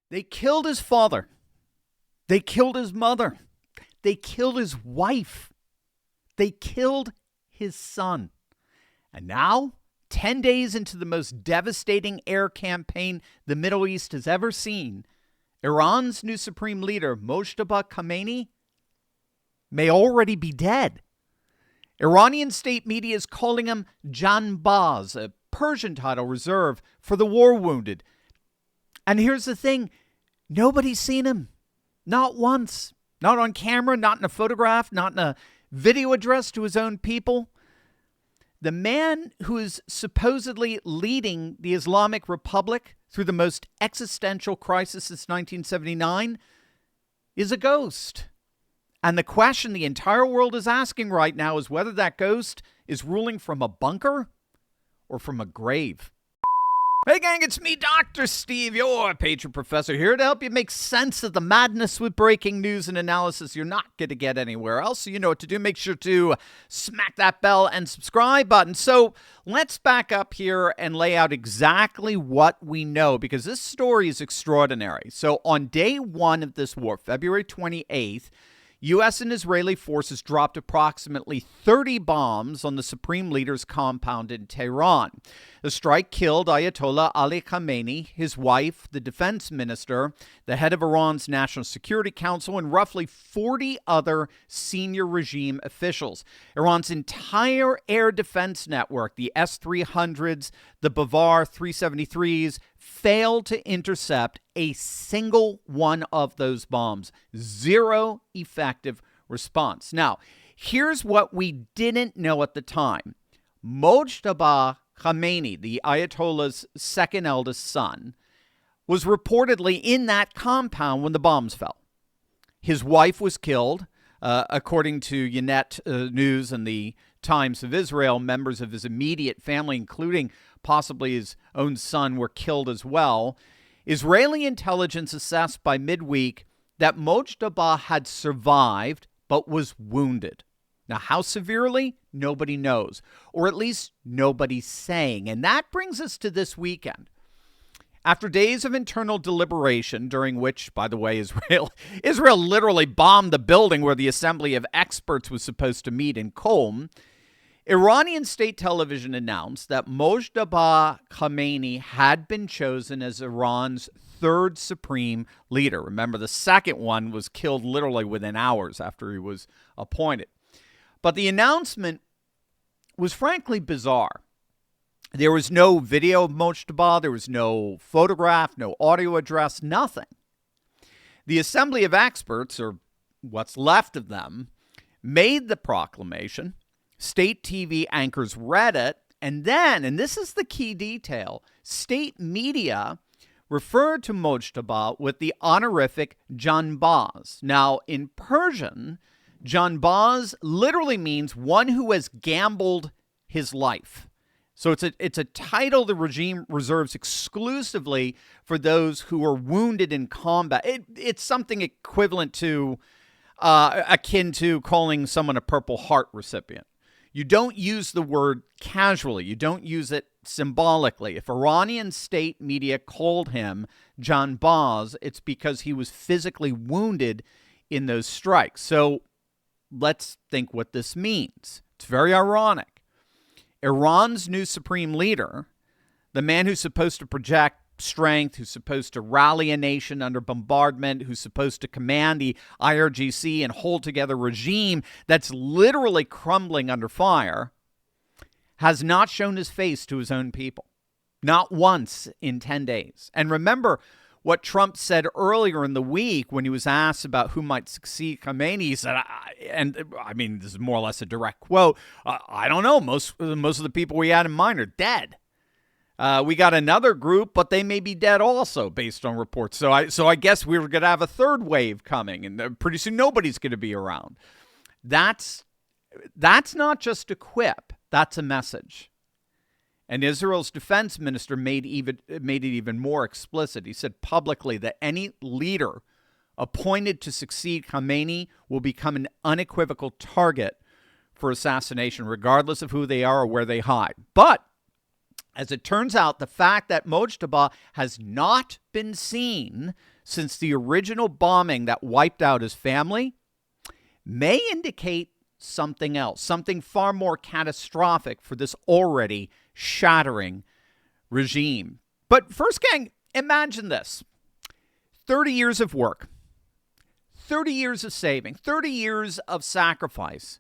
They killed his father. They killed his mother. They killed his wife. They killed his son. And now, 10 days into the most devastating air campaign the Middle East has ever seen, Iran's new supreme leader, Mojtaba Khamenei, may already be dead. Iranian state media is calling him Janbaz, a Persian title reserved for the war wounded. And here's the thing, nobody's seen him. Not once. Not on camera, not in a photograph, not in a video address to his own people. The man who is supposedly leading the Islamic Republic through the most existential crisis since 1979 is a ghost. And the question the entire world is asking right now is whether that ghost is ruling from a bunker or from a grave. Hey gang, it's me, Dr. Steve, your patron professor, here to help you make sense of the madness with breaking news and analysis you're not going to get anywhere else. So you know what to do. Make sure to smack that bell and subscribe button. So let's back up here and lay out exactly what we know, because this story is extraordinary. So on day one of this war, February 28th, U.S. and Israeli forces dropped approximately 30 bombs on the Supreme Leader's compound in Tehran. The strike killed Ayatollah Ali Khamenei, his wife, the defense minister, the head of Iran's National Security Council, and roughly 40 other senior regime officials. Iran's entire air defense network, the S-300s, the Bavar 373s, failed to intercept a single one of those bombs. Zero effective response. Now, here's what we didn't know at the time. Mojtaba Khamenei, the Ayatollah's second eldest son, was reportedly in that compound when the bombs fell. His wife was killed. According to Ynet News and the Times of Israel, members of his immediate family, including possibly his own son, were killed as well. Israeli intelligence assessed by midweek that Mojtaba had survived but was wounded. Now, how severely? Nobody knows, or at least nobody's saying. And that brings us to this weekend. After days of internal deliberation, during which, by the way, Israel literally bombed the building where the Assembly of Experts was supposed to meet in Qom, Iranian state television announced that Mojtaba Khamenei had been chosen as Iran's third supreme leader. Remember, the second one was killed literally within hours after he was appointed. But the announcement was frankly bizarre. There was no video of Mojtaba, there was no photograph, no audio address, nothing. The Assembly of Experts, or what's left of them, made the proclamation. State TV anchors read it, and then, and this is the key detail, state media referred to Mojtaba with the honorific Janbaz. Now, in Persian, Janbaz literally means one who has gambled his life. So it's a title the regime reserves exclusively for those who are wounded in combat. It's something equivalent to, akin to calling someone a Purple Heart recipient. You don't use the word casually. You don't use it symbolically. If Iranian state media called him Janbaz, it's because he was physically wounded in those strikes. So let's think what this means. It's very ironic. Iran's new supreme leader, the man who's supposed to project strength, who's supposed to rally a nation under bombardment, who's supposed to command the IRGC and hold together a regime that's literally crumbling under fire, has not shown his face to his own people. Not once in 10 days. And remember what Trump said earlier in the week when he was asked about who might succeed Khamenei. He said, I mean, this is more or less a direct quote, I don't know. Most of the people we had in mind are dead. We got another group, but they may be dead also, based on reports. So I guess we're going to have a third wave coming, and pretty soon nobody's going to be around. That's not just a quip. That's a message. And Israel's defense minister made it even more explicit. He said publicly that any leader appointed to succeed Khamenei will become an unequivocal target for assassination, regardless of who they are or where they hide. But as it turns out, the fact that Mojtaba has not been seen since the original bombing that wiped out his family may indicate something else, something far more catastrophic for this already shattering regime. But first, gang, imagine this. 30 years of work, 30 years of saving, 30 years of sacrifice.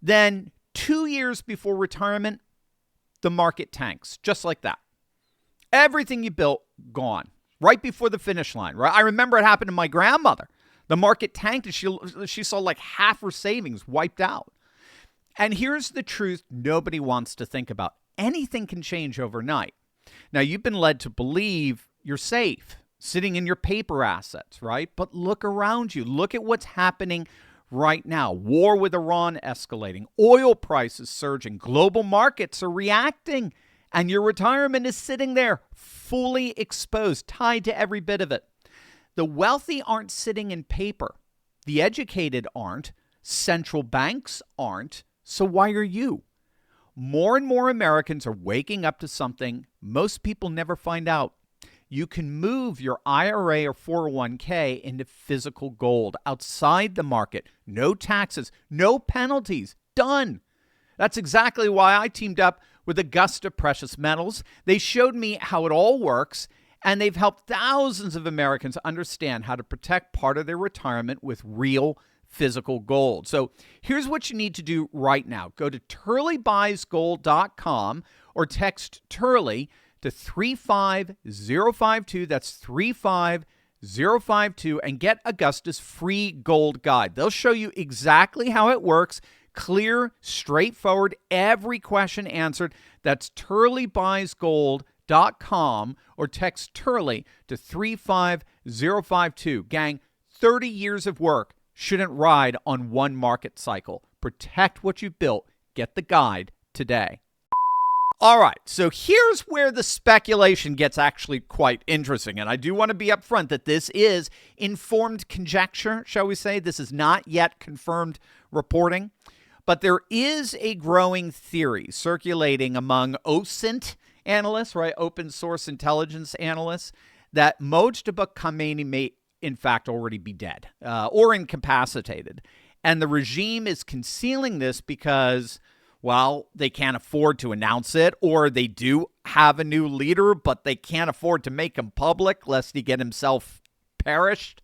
Then 2 years before retirement, the market tanks, just like that. Everything you built, gone. Right before the finish line, right? I remember it happened to my grandmother. The market tanked and she saw like half her savings wiped out. And here's the truth nobody wants to think about. Anything can change overnight. Now, you've been led to believe you're safe, sitting in your paper assets, right? But look around you. Look at what's happening right now. War with Iran escalating. Oil prices surging. Global markets are reacting. And your retirement is sitting there fully exposed, tied to every bit of it. The wealthy aren't sitting in paper. The educated aren't. Central banks aren't. So why are you? More and more Americans are waking up to something most people never find out. You can move your IRA or 401k into physical gold outside the market. No taxes, no penalties. Done. That's exactly why I teamed up with Augusta Precious Metals. They showed me how it all works, and they've helped thousands of Americans understand how to protect part of their retirement with real physical gold. So here's what you need to do right now. Go to turleybuysgold.com or text Turley to 35052. That's 35052, and get Augusta's free gold guide. They'll show you exactly how it works. Clear, straightforward, every question answered. That's turleybuysgold.com or text Turley to 35052. Gang, 30 years of work shouldn't ride on one market cycle. Protect what you've built. Get the guide today. All right, so here's where the speculation gets actually quite interesting. And I do want to be upfront that this is informed conjecture, shall we say. This is not yet confirmed reporting. But there is a growing theory circulating among OSINT analysts, right, open source intelligence analysts, that Mojtaba Khomeini may in fact already be dead or incapacitated. And the regime is concealing this because, well, they can't afford to announce it, or they do have a new leader, but they can't afford to make him public lest he get himself perished.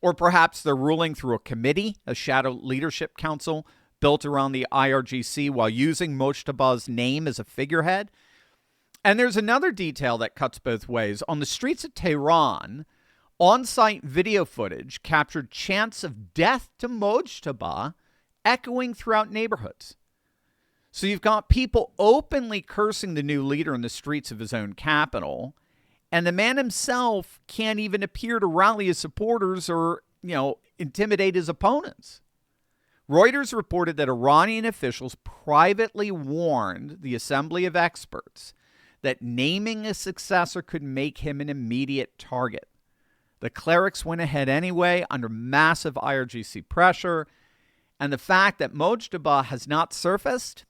Or perhaps they're ruling through a committee, a shadow leadership council built around the IRGC while using Mojtaba's name as a figurehead. And there's another detail that cuts both ways. On the streets of Tehran, on-site video footage captured chants of death to Mojtaba echoing throughout neighborhoods. So you've got people openly cursing the new leader in the streets of his own capital, and the man himself can't even appear to rally his supporters or, intimidate his opponents. Reuters reported that Iranian officials privately warned the Assembly of Experts that naming a successor could make him an immediate target. The clerics went ahead anyway under massive IRGC pressure, and the fact that Mojtaba has not surfaced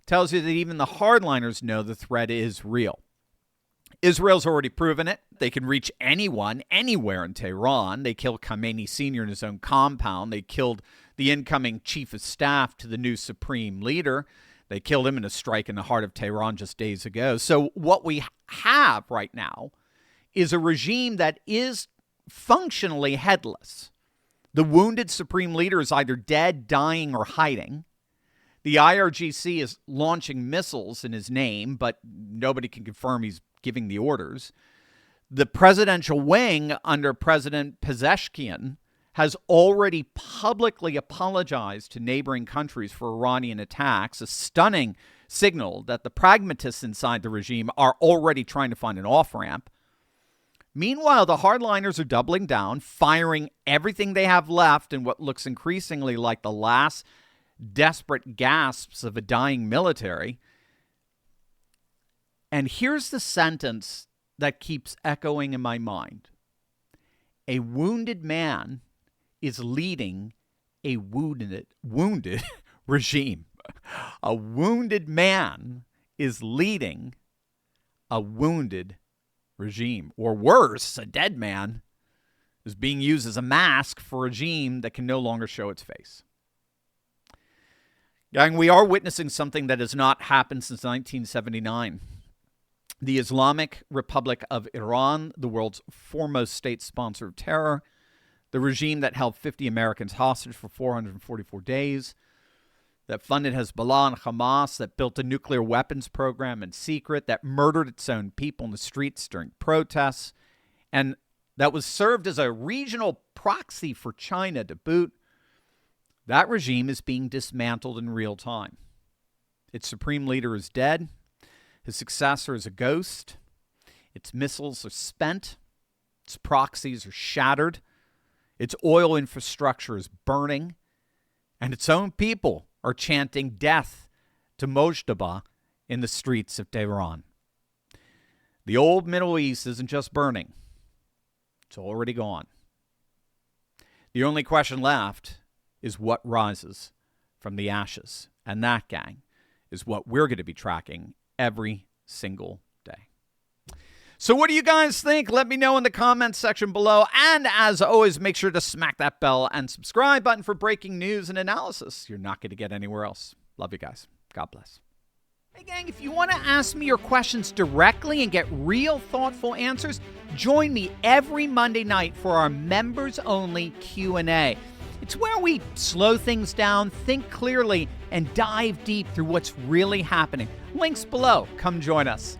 tells you that even the hardliners know the threat is real. Israel's already proven it. They can reach anyone, anywhere in Tehran. They killed Khomeini Sr. in his own compound. They killed the incoming chief of staff to the new supreme leader. They killed him in a strike in the heart of Tehran just days ago. So what we have right now is a regime that is functionally headless. The wounded supreme leader is either dead, dying, or hiding. The IRGC is launching missiles in his name, but nobody can confirm he's giving the orders. The presidential wing under President Pezeshkian has already publicly apologized to neighboring countries for Iranian attacks, a stunning signal that the pragmatists inside the regime are already trying to find an off-ramp. Meanwhile, the hardliners are doubling down, firing everything they have left in what looks increasingly like the last desperate gasps of a dying military. And here's the sentence that keeps echoing in my mind. A wounded man is leading a wounded regime. A wounded man is leading a wounded regime. Or worse, a dead man is being used as a mask for a regime that can no longer show its face. Gang, we are witnessing something that has not happened since 1979. The Islamic Republic of Iran, the world's foremost state sponsor of terror, the regime that held 50 Americans hostage for 444 days, that funded Hezbollah and Hamas, that built a nuclear weapons program in secret, that murdered its own people in the streets during protests, and that was served as a regional proxy for China to boot. That regime is being dismantled in real time. Its supreme leader is dead. His successor is a ghost. Its missiles are spent. Its proxies are shattered. Its oil infrastructure is burning. And its own people are chanting death to Mojtaba in the streets of Tehran. The old Middle East isn't just burning. It's already gone. The only question left is what rises from the ashes. And that, gang, is what we're going to be tracking every single day. So what do you guys think? Let me know in the comments section below. And as always, make sure to smack that bell and subscribe button for breaking news and analysis you're not going to get anywhere else. Love you guys. God bless. Hey, gang, if you want to ask me your questions directly and get real thoughtful answers, join me every Monday night for our members-only Q&A. It's where we slow things down, think clearly, and dive deep through what's really happening. Links below. Come join us.